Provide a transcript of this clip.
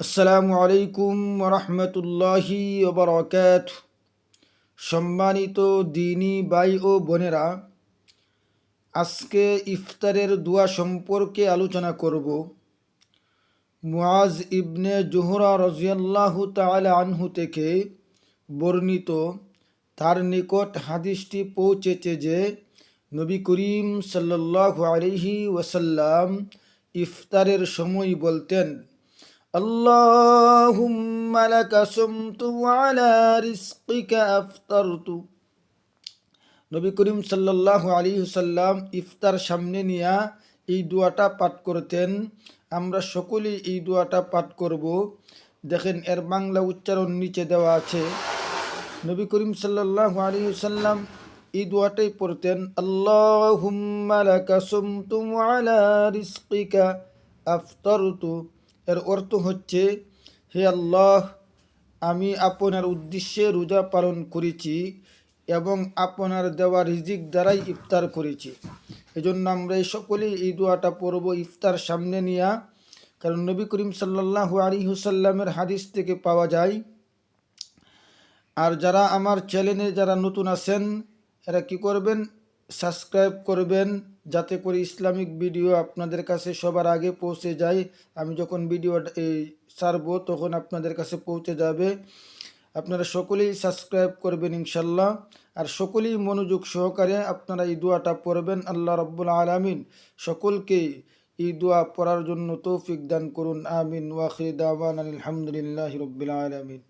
আসসালামু আলাইকুম রহমতুল্লাহি ওবরাকাতুহু। সম্মানিত দিনী ভাই ও বোনেরা, আজকে ইফতারের দোয়া সম্পর্কে আলোচনা করব। মুআজ ইবনে জুহরা রাদিয়াল্লাহু তাআলা আনহু থেকে বর্ণিত, তার নিকট হাদিসটি পৌঁছেছে যে নবী করিম সাল্লাল্লাহু আলাইহি ওয়াসাল্লাম ইফতারের সময় বলতেন, আল্লাহুম্মা লাকা সুমতু ওয়া আলা রিজকিকা আফতারতু। নবী করিম সাল্লাল্লাহু আলাইহি ওয়াসাল্লাম ইফতার সামনে নিয়ে এই দোয়াটা পাঠ করতেন। আমরা সকলেই এই দোয়াটা পাঠ করব। দেখেন, এর বাংলা উচ্চারণ নিচে দেওয়া আছে। নবী করিম সাল্লাল্লাহু আলাইহি ওয়াসাল্লাম এই দোয়াটাই পড়তেন, আল্লাহুম্মা লাকা সুমতু ওয়া আলা রিজকিকা আফতারতু। এর অর্থ হচ্ছে, হে আল্লাহ, আমি আপনার উদ্দেশ্যে রোজা পালন করেছি এবং আপনার দেওয়া রিজিক দ্বারাই ইফতার করেছি। এজন্য আমরা সকলেই এই দোয়াটা পড়ব ইফতার সামনে নিয়ে। কারণ নবী করিম সাল্লাল্লাহু আলাইহি ওয়াসাল্লামের হাদিস থেকে পাওয়া যায়। আর যারা আমার চ্যানেলে যারা নতুন আছেন, এরা কি করবেন, সাবস্ক্রাইব করবেন, যাতে করে ইসলামিক ভিডিও আপনাদের কাছে সবার আগে পৌঁছে যায়। আমি যখন ভিডিও ছাড়বো তখন আপনাদের কাছে পৌঁছে যাবে। আপনারা সকলেই সাবস্ক্রাইব করবেন ইনশাল্লাহ। আর সকলেই মনোযোগ সহকারে আপনারা এই দোয়াটা পড়বেন। আল্লাহ রাব্বুল আলামিন সকলকে এই দোয়া পড়ার জন্য তৌফিক দান করুন। আমিন। ওয়া আখিরু দাওয়ানা আলহামদুলিল্লাহি রাব্বিল আলামিন।